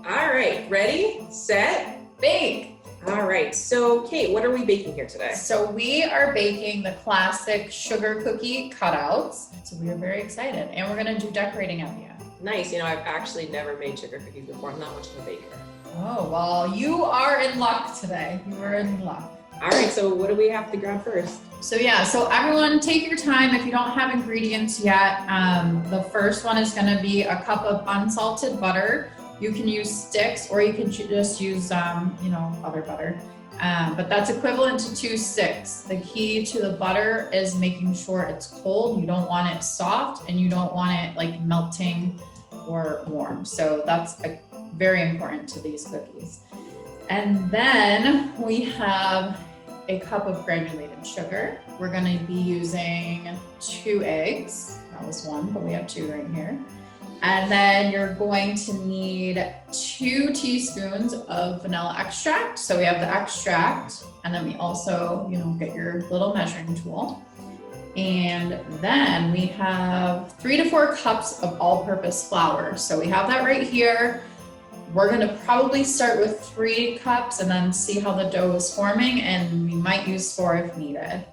All right, ready, set, bake. All right, so Kate, what are we baking here today? So we are baking the classic sugar cookie cutouts. So we are very excited, and we're gonna do decorating at the end. Nice, you know, I've actually never made sugar cookies before. I'm not much of a baker. Oh, well, you are in luck today. You are in luck. All right, so what do we have to grab first? So yeah, so everyone take your time. If you don't have ingredients yet, the first one is gonna be a cup of unsalted butter. You can use sticks or you can just use, other butter. But that's equivalent to 2 sticks. The key to the butter is making sure it's cold. You don't want it soft and you don't want it like melting or warm. So that's very important to these cookies. And then we have a cup of granulated sugar. We're gonna be using 2 eggs. That was 1, but we have 2 right here. And then you're going to need 2 teaspoons of vanilla extract. So we have the extract, and then we also, get your little measuring tool. And then we have 3 to 4 cups of all-purpose flour. So we have that right here. We're gonna probably start with 3 cups and then see how the dough is forming, and we might use 4 if needed.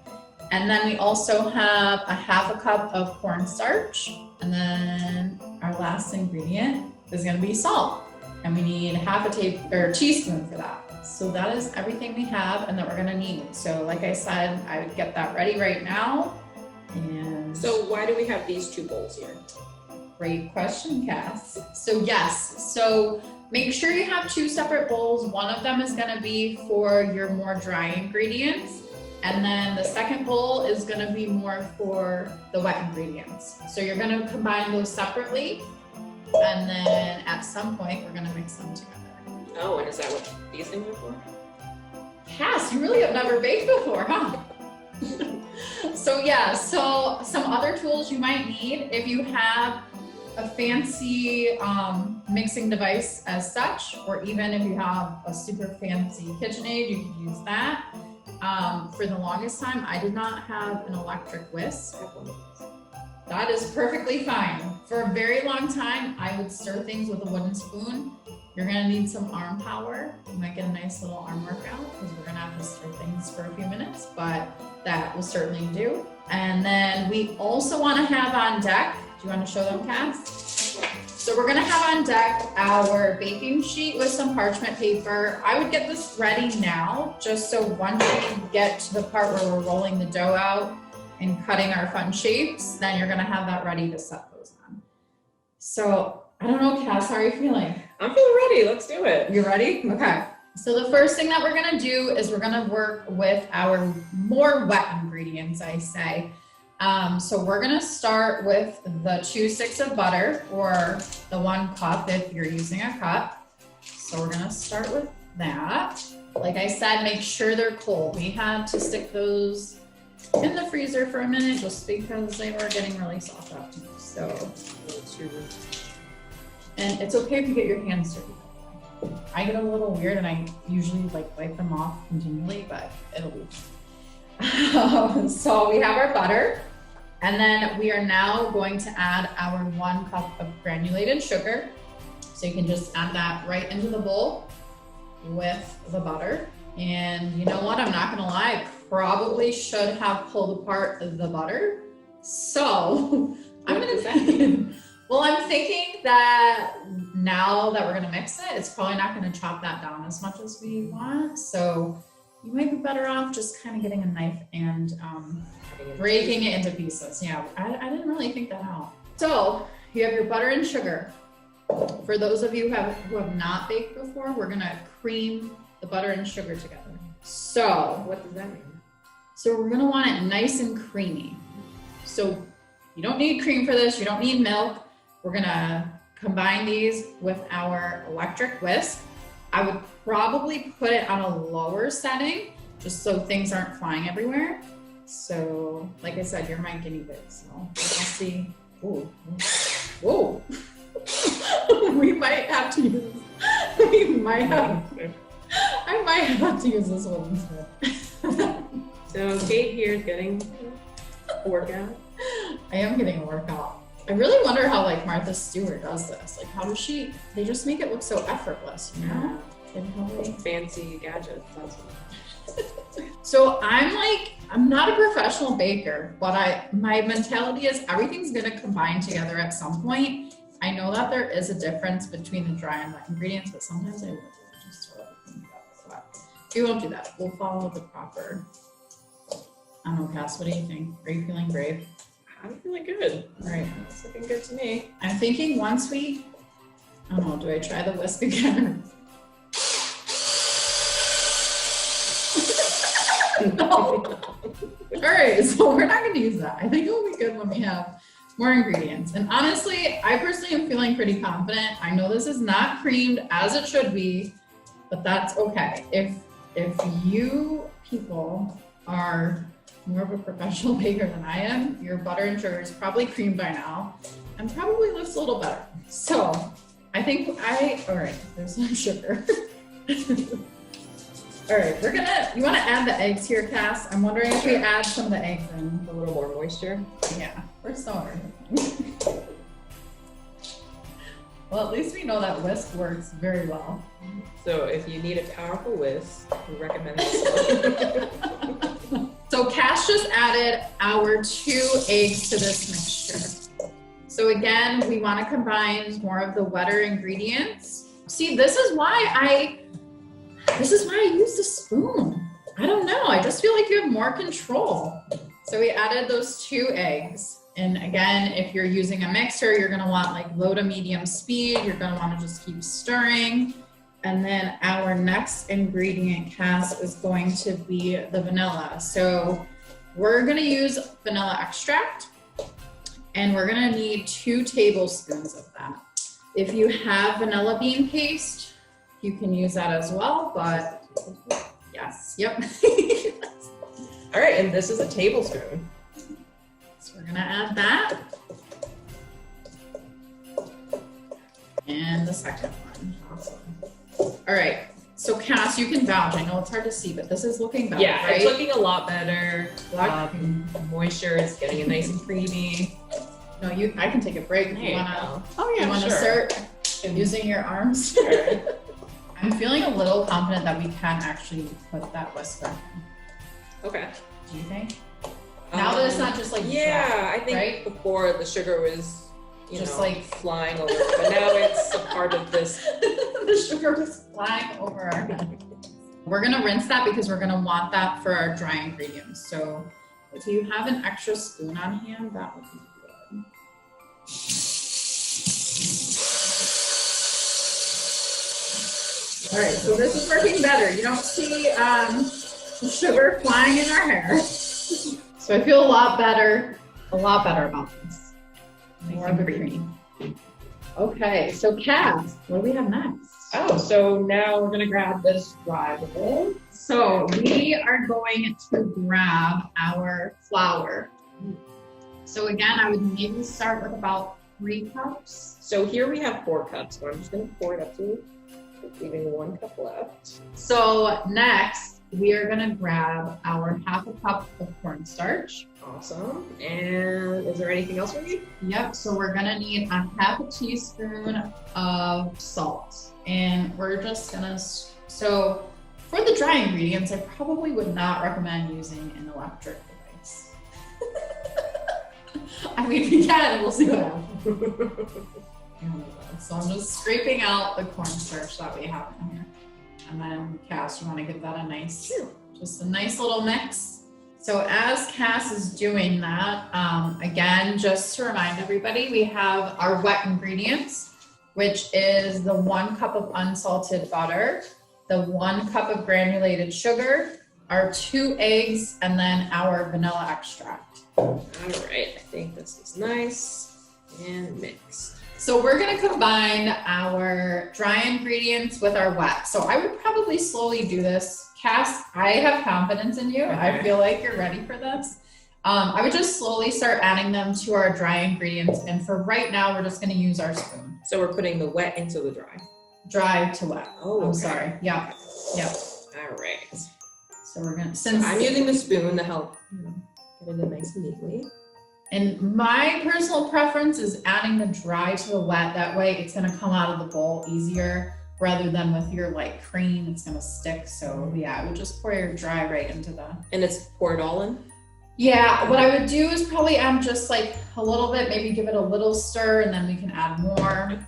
And then we also have a 1/2 cup of cornstarch. And then our last ingredient is gonna be salt. And we need 1/2 teaspoon for that. So that is everything we have and that we're gonna need. So like I said, I would get that ready right now. And so why do we have these 2 bowls here? Great question, Cass. So yes, make sure you have 2 separate bowls. One of them is gonna be for your more dry ingredients. And then the second bowl is gonna be more for the wet ingredients. So you're gonna combine those separately. And then at some point, we're gonna mix them together. Oh, and is that what these things are for? Cass, you really have never baked before, huh? So some other tools you might need if you have a fancy mixing device as such, or even if you have a super fancy KitchenAid, you could use that. For the longest time, I did not have an electric whisk. That is perfectly fine. For a very long time, I would stir things with a wooden spoon. You're gonna need some arm power. You might get a nice little arm workout because we're gonna have to stir things for a few minutes, but that will certainly do. And then we also wanna have on deck, do you wanna show them, Cass? So we're gonna have on deck our baking sheet with some parchment paper. I would get this ready now, just so once we get to the part where we're rolling the dough out and cutting our fun shapes, then you're gonna have that ready to set those on. So I don't know, Cass, how are you feeling? I'm feeling ready, let's do it. You ready? Okay. So the first thing that we're gonna do is we're gonna work with our more wet ingredients, I say. So we're gonna start with the 2 sticks of butter, or the 1 cup if you're using a cup. So we're gonna start with that. Like I said, make sure they're cold. We had to stick those in the freezer for a minute just because they were getting really soft after. So, and it's okay if you get your hands dirty. I get a little weird and I usually wipe them off continually, but it'll be fine. So we have our butter. And then we are now going to add our 1 cup of granulated sugar. So you can just add that right into the bowl with the butter. And you know what? I'm not gonna lie, I probably should have pulled apart the butter. So I'm thinking that now that we're gonna mix it, it's probably not gonna chop that down as much as we want. So you might be better off just kind of getting a knife and breaking it into pieces. Yeah, I didn't really think that out. So you have your butter and sugar. For those of you who have not baked before, we're gonna cream the butter and sugar together. So what does that mean? So we're gonna want it nice and creamy. So you don't need cream for this, you don't need milk. We're gonna combine these with our electric whisk. I would probably put it on a lower setting just so things aren't flying everywhere. So, like I said, you're my guinea pig, so we'll see. Ooh. Whoa. We might have to use, I might have to use this one instead. So Kate here is getting a workout. I am getting a workout. I really wonder how like Martha Stewart does this. Like how does they just make it look so effortless, you know? And how they... Fancy gadgets. That's what... So I'm not a professional baker, but my mentality is everything's gonna combine together at some point. I know that there is a difference between the dry and wet ingredients, but sometimes I would just throw everything together. But we won't do that. We'll follow the proper. I don't know, Cass, what do you think? Are you feeling brave? I'm feeling good. All right. It's looking good to me. I'm thinking once I don't know, do I try the whisk again? No. All right, so we're not going to use that. I think it'll be good when we have more ingredients. And honestly, I personally am feeling pretty confident. I know this is not creamed as it should be, but that's okay. If you people are more of a professional baker than I am, your butter and sugar is probably creamed by now and probably looks a little better. So I think all right, there's some sugar. All right, you want to add the eggs here, Cass? I'm wondering if we add some of the eggs in. A little more moisture. Yeah, we're sorry. Well, at least we know that whisk works very well. So if you need a powerful whisk, we recommend this one. So Cass just added our 2 eggs to this mixture. So again, we want to combine more of the wetter ingredients. See, this is why I use the spoon. I don't know, I just feel like you have more control. So we added those 2 eggs. And again, if you're using a mixer, you're gonna want like low to medium speed. You're gonna wanna just keep stirring. And then our next ingredient, Cass, is going to be the vanilla. So we're gonna use vanilla extract, and we're gonna need 2 tablespoons of that. If you have vanilla bean paste, you can use that as well, but yes, yep. All right, and this is a tablespoon. So we're gonna add that. And the second one, awesome. All right, so Cass, you can vouch. I know it's hard to see, but this is looking better, Yeah, right? it's looking a lot better. Moisture is getting it nice and creamy. No, I can take a break if you wanna. Oh yeah, you wanna sure. start using your arms? Sure. I'm feeling a little confident that we can actually put that whisk back in. Okay. Do you think? Now that it's not just like I think right? before the sugar was Just like flying over, but now it's a part of this. The sugar was flying over our head. We're gonna rinse that because we're gonna want that for our dry ingredients. So if you have an extra spoon on hand, that would be good. All right, so this is working better. You don't see the sugar flying in our hair. So I feel a lot better about this. More of a cream. Okay, so Cass, what do we have next? Oh, so now we're gonna grab this dry bowl. So we are going to grab our flour. So again, I would maybe start with about 3 cups. So here we have 4 cups, so I'm just gonna pour it up to you, leaving 1 cup left. So next, we are gonna grab our 1/2 cup of cornstarch. Awesome. And is there anything else we need? Yep, so we're gonna need a 1/2 teaspoon of salt. And we're just gonna, so for the dry ingredients, I probably would not recommend using an electric device. I mean, we can, we'll see what happens. So I'm just scraping out the cornstarch that we have in here. And then Cass, you wanna give that a nice, just a nice little mix. So as Cass is doing that, again, just to remind everybody, we have our wet ingredients, which is the 1 cup of unsalted butter, the 1 cup of granulated sugar, our 2 eggs, and then our vanilla extract. All right, I think this is nice and mixed. So we're gonna combine our dry ingredients with our wet. So I would probably slowly do this. Cass, I have confidence in you. I feel like you're ready for this. I would just slowly start adding them to our dry ingredients. And for right now, we're just gonna use our spoon. So we're putting the wet into the dry. Dry to wet. Oh, I'm sorry. Yeah. Yep. All right. So we're gonna, I'm using the spoon to help get it in nice and neatly. And my personal preference is adding the dry to the wet. That way it's gonna come out of the bowl easier rather than with your light cream, it's gonna stick. So yeah, I would just pour your dry right into the. And it's pour it all in? Yeah, what I would do is probably add just like a little bit, maybe give it a little stir and then we can add more.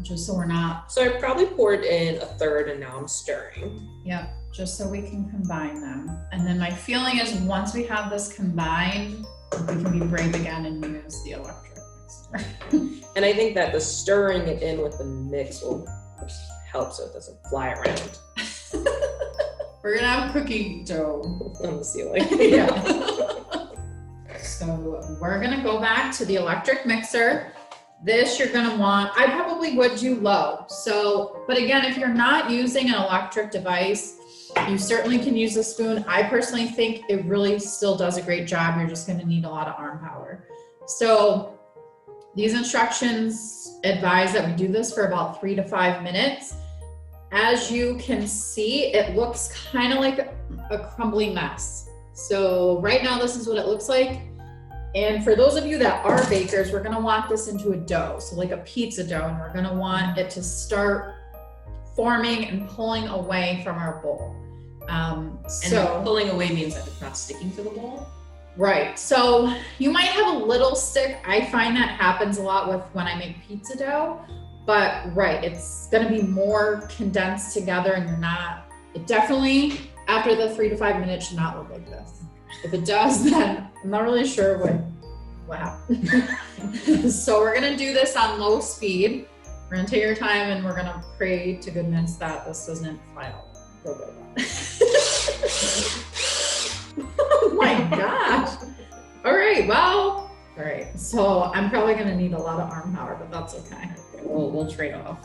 Just so we're not. So I probably poured in a third and now I'm stirring. Yep, just so we can combine them. And then my feeling is once we have this combined, we can be brave again and use the electric mixer. And I think that the stirring it in with the mix will help so it doesn't fly around We're gonna have cookie dough on the ceiling. Yeah. So we're gonna go back to the electric mixer. This you're gonna want, I probably would do low. So, but again, if you're not using an electric device, you certainly can use a spoon. I personally think it really still does a great job. You're just gonna need a lot of arm power. So these instructions advise that we do this for about 3 to 5 minutes. As you can see, it looks kind of like a crumbly mess. So right now, this is what it looks like. And for those of you that are bakers, we're gonna want this into a dough. So like a pizza dough, and we're gonna want it to start forming and pulling away from our bowl. So pulling away means that it's not sticking to the bowl? Right, so you might have a little stick. I find that happens a lot with when I make pizza dough, but right, it's gonna be more condensed together and it definitely, after the 3 to 5 minutes, should not look like this. If it does, then I'm not really sure what happened. So we're gonna do this on low speed. We're gonna take your time and we're gonna pray to goodness that this doesn't fly out. Oh my gosh. All right, so I'm probably gonna need a lot of arm power, but that's okay. We'll trade off.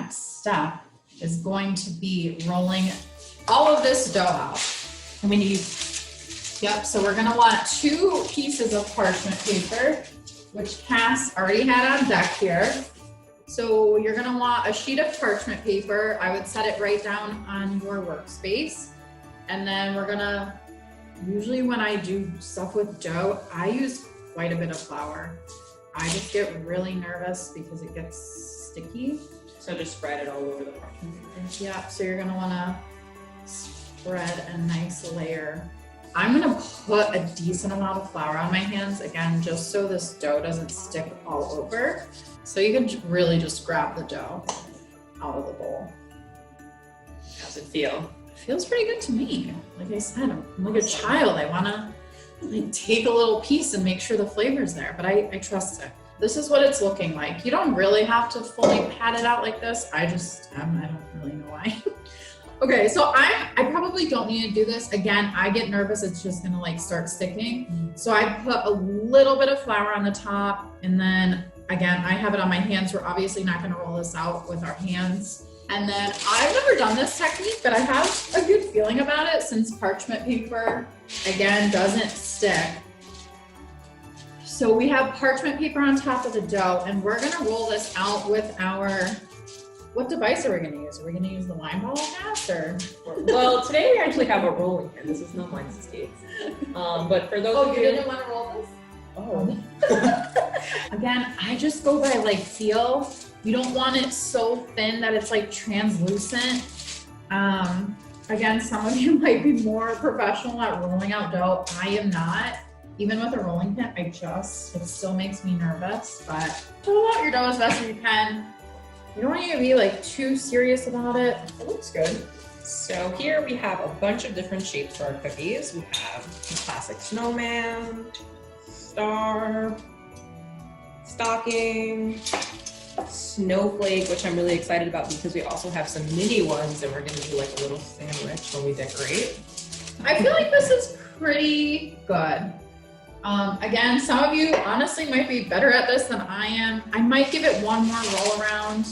next step is going to be rolling all of this dough out. And we need, yep, so we're gonna want 2 pieces of parchment paper, which Cass already had on deck here. So you're gonna want a sheet of parchment paper. I would set it right down on your workspace. And then we're gonna, usually when I do stuff with dough, I use quite a bit of flour. I just get really nervous because it gets sticky. So just spread it all over the parchment paper. Yeah, so you're gonna wanna spread a nice layer. I'm gonna put a decent amount of flour on my hands, again, just so this dough doesn't stick all over. So you can really just grab the dough out of the bowl. How's it feel? It feels pretty good to me. Like I said, I'm like a child. I wanna like take a little piece and make sure the flavor's there, but I trust it. This is what it's looking like. You don't really have to fully pat it out like this. I don't really know why. Okay, so I probably don't need to do this. Again, I get nervous, it's just gonna like start sticking. So I put a little bit of flour on the top, and then again, I have it on my hands. We're obviously not gonna roll this out with our hands. And then I've never done this technique, but I have a good feeling about it since parchment paper, again, doesn't stick. So we have parchment paper on top of the dough, and we're gonna roll this out with our, what device are we gonna use? Are we gonna use the wine bottle cast or? Well, today we actually have a rolling pin. This is not mine, this is Kate's. But for those of you you. didn't wanna roll this? Oh. Again, I just go by like feel. You don't want it so thin that it's like translucent. Again, some of you might be more professional at rolling out dough. I am not. Even with a rolling pin, it still makes me nervous, but roll out your dough as best as you can. You don't want to be like too serious about it. It looks good. So here we have a bunch of different shapes for our cookies. We have the classic snowman, star, stocking, snowflake, which I'm really excited about because we also have some mini ones and we're going to do like a little sandwich when we decorate. I feel like this is pretty good. Again, some of you honestly might be better at this than I am. I might give it one more roll around.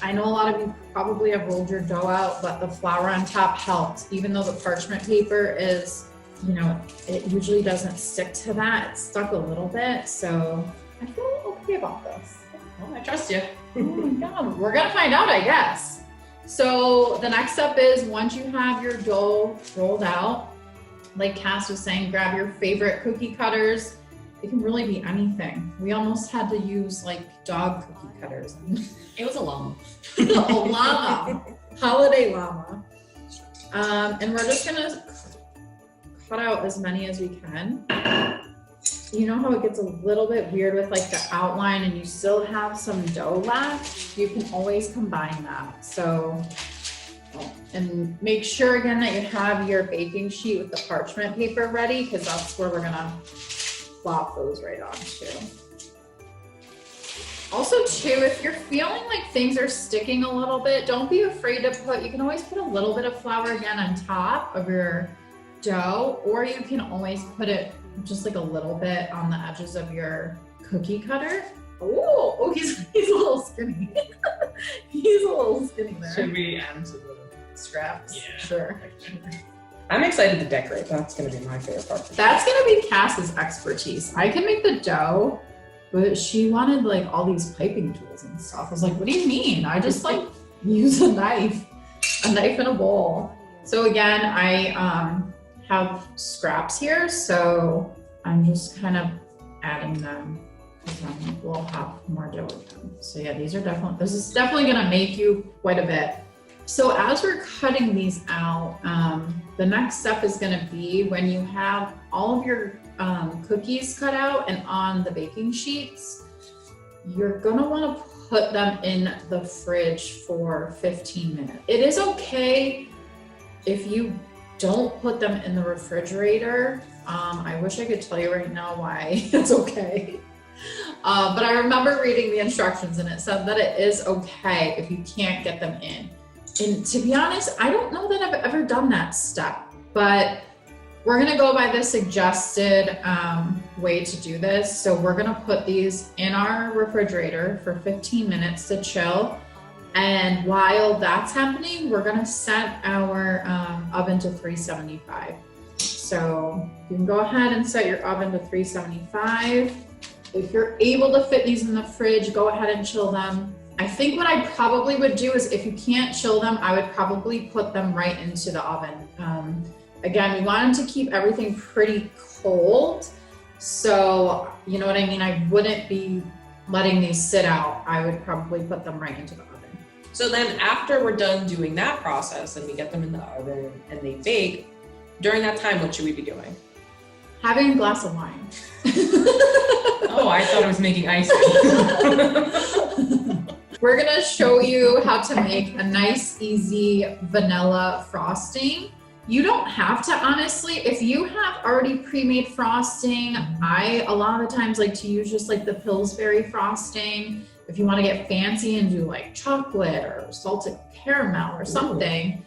I know a lot of you probably have rolled your dough out, but the flour on top helped. Even though the parchment paper is, you know, it usually doesn't stick to that. It stuck a little bit, so I feel okay about this. Well, I trust you. Oh my God, we're gonna find out, I guess. So the next step is once you have your dough rolled out, like Cass was saying, grab your favorite cookie cutters. It can really be anything. We almost had to use like dog cookie cutters. It was a llama. A llama, holiday llama. And we're just gonna cut out as many as we can. You know how it gets a little bit weird with like the outline and you still have some dough left? You can always combine that. So, and make sure again that you have your baking sheet with the parchment paper ready, because that's where we're gonna plop those right on too. Also too, if you're feeling like things are sticking a little bit, don't be afraid to put, you can always put a little bit of flour again on top of your dough, or you can always put it just like a little bit on the edges of your cookie cutter. Oh, he's a little skinny. He's a little skinny there. Should we add to the Scraps? Yeah. Sure. I'm excited to decorate. That's going to be my favorite part. That's gonna be Cass's expertise. I can make the dough, but she wanted like all these piping tools and stuff. I was like, what do you mean? I just like use a knife and a bowl. So again, I have scraps here, so I'm just kind of adding them, because then we'll have more dough again. So yeah, this is definitely gonna make you quite a bit. So as we're cutting these out, the next step is gonna be when you have all of your cookies cut out and on the baking sheets, you're gonna wanna put them in the fridge for 15 minutes. It is okay if you don't put them in the refrigerator. I wish I could tell you right now why it's okay. But I remember reading the instructions and it said that it is okay if you can't get them in. And to be honest, I don't know that I've ever done that step, but we're gonna go by the suggested way to do this. So we're gonna put these in our refrigerator for 15 minutes to chill. And while that's happening, we're gonna set our oven to 375. So you can go ahead and set your oven to 375. If you're able to fit these in the fridge, go ahead and chill them. I think what I probably would do is if you can't chill them, I would probably put them right into the oven. Again, we wanted to keep everything pretty cold. So, you know what I mean? I wouldn't be letting these sit out. I would probably put them right into the oven. So then after we're done doing that process and we get them in the oven and they bake, during that time, what should we be doing? Having a glass of wine. Oh, I thought it was making icing. We're gonna show you how to make a nice, easy vanilla frosting. You don't have to, honestly. If you have already pre-made frosting, I a lot of the times like to use just like the Pillsbury frosting. If you want to get fancy and do like chocolate or salted caramel or something,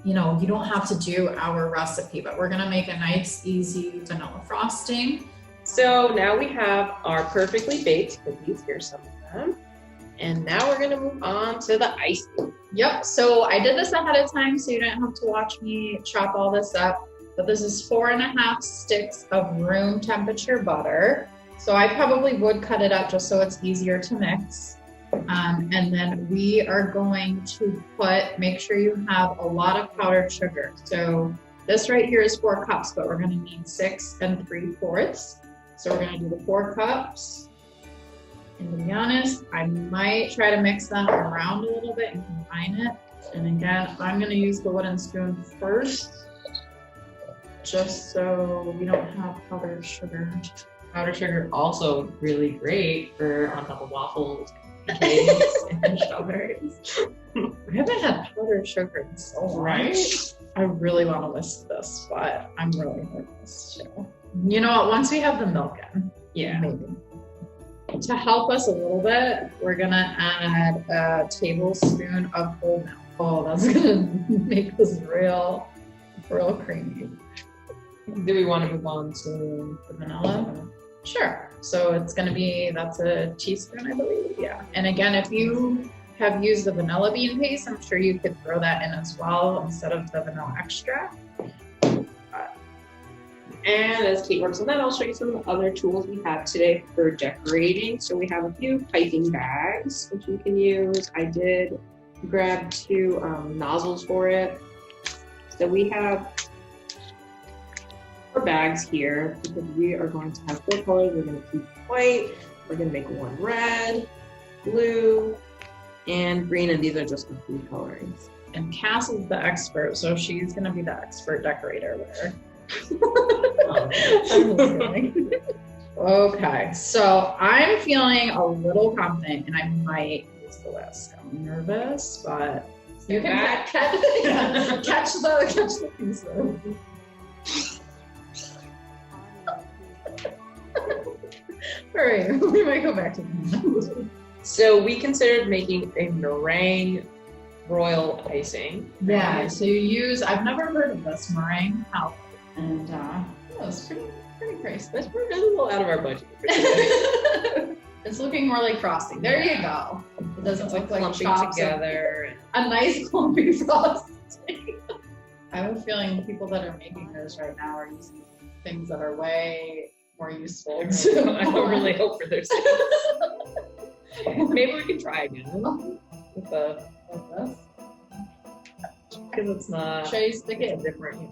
you know, you don't have to do our recipe, but we're gonna make a nice, easy vanilla frosting. So now we have our perfectly baked cookies. Here's some of them. And now we're gonna move on to the icing. Yep, so I did this ahead of time so you didn't have to watch me chop all this up, but this is 4.5 sticks of room temperature butter. So I probably would cut it up just so it's easier to mix. And then we are going to make sure you have a lot of powdered sugar. So this right here is 4 cups, but we're gonna need 6 3/4. So we're gonna do the 4 cups. And to be honest, I might try to mix them around a little bit and combine it. And again, I'm gonna use the wooden spoon first, just so we don't have powdered sugar. Powdered sugar also really great for on top of waffles, cakes, and strawberries. I haven't had powdered sugar in so long. Right? I really want to list this, but I'm really nervous too. You know what? Once we have the milk in, Yeah. maybe. To help us a little bit, we're gonna add a tablespoon of whole milk. Oh, that's gonna make this real creamy. Do we want to move on to The vanilla? Sure. So it's gonna be, that's a teaspoon, I believe. Yeah. And again, if you have used the vanilla bean paste, I'm sure you could throw that in as well instead of the vanilla extract. And as Kate works on that, I'll show you some of the other tools we have today for decorating. So we have a few piping bags, which you can use. I did grab 2 nozzles for it. So we have 4 bags here because we are going to have 4 colors. We're going to keep white. We're going to make 1 red, blue, and green. And these are just the 3 colors. And Cass is the expert, so she's gonna be the expert decorator with her. Okay, so I'm feeling a little confident and I might use the whisk. I'm nervous, but you can catch the pieces. All right, we might go back to that. So we considered making a meringue royal icing. Yeah, so you use, I've never heard of this meringue house. And it's pretty crazy. We're really a little out of our budget. It's looking more like frosting. There you go. It doesn't look like clumping chops together. A nice clumpy frosting. I have a feeling people that are making those right now are using things that are way more useful. I don't really hope for their sake. Maybe we can try again with this. Because it's not. Should I stick it? Different.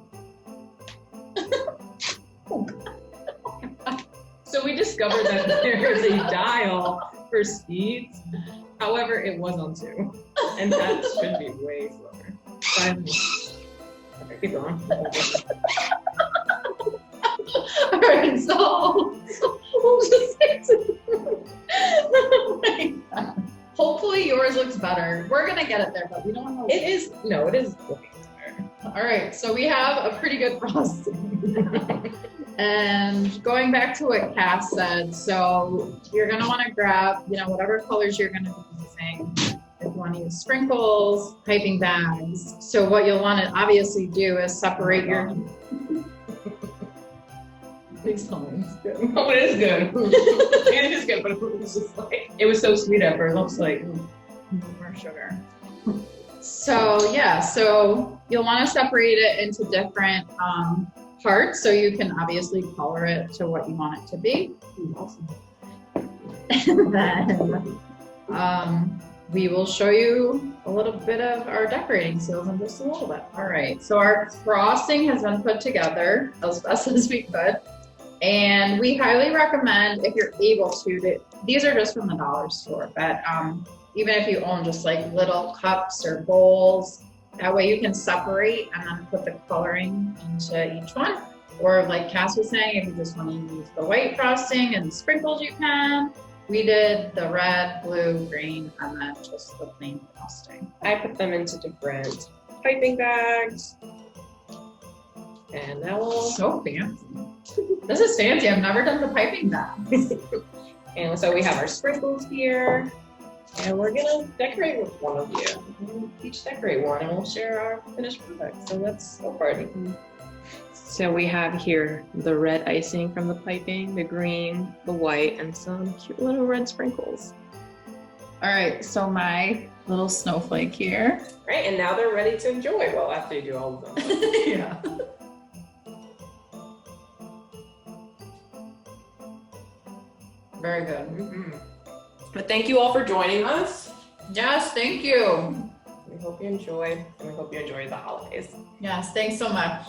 So we discovered that there is a dial for speeds. However, it was on 2. And that should be way slower. 5 minutes. Okay, keep going. All right, so we'll just stick to oh my God. Hopefully yours looks better. We're gonna get it there, but we don't know. It is looking better. All right, so we have a pretty good frosting. And going back to what Cass said, so you're gonna wanna grab, whatever colors you're gonna be using. If you wanna use sprinkles, piping bags. So what you'll wanna obviously do is separate your... Please tell me it's good. Oh, it is good. It is good, but it was just like, it was so sweet at first. I was like, No more sugar. So yeah, so you'll want to separate it into different parts so you can obviously color it to what you want it to be. Awesome. And then we will show you a little bit of our decorating skills in just a little bit. All right, so our frosting has been put together as best as we could. And we highly recommend, if you're able to, these are just from the dollar store, but even if you own just like little cups or bowls, that way you can separate and then put the coloring into each one. Or like Cass was saying, if you just want to use the white frosting and sprinkles, you can. We did the red, blue, green, and then just the plain frosting. I put them into different piping bags. And now we'll... So fancy. This is fancy. I've never done the piping bags. And so we have our sprinkles here. And we're gonna decorate with one of you. We'll each decorate one and we'll share our finished product. So let's go for it. So we have here the red icing from the piping, the green, the white, and some cute little red sprinkles. All right, so my little snowflake here. Right, and now they're ready to enjoy. Well, after you do all of them. Yeah. Very good. Mm-hmm. But thank you all for joining us. Yes, thank you. We hope you enjoyed, and we hope you enjoy the holidays. Yes, thanks so much.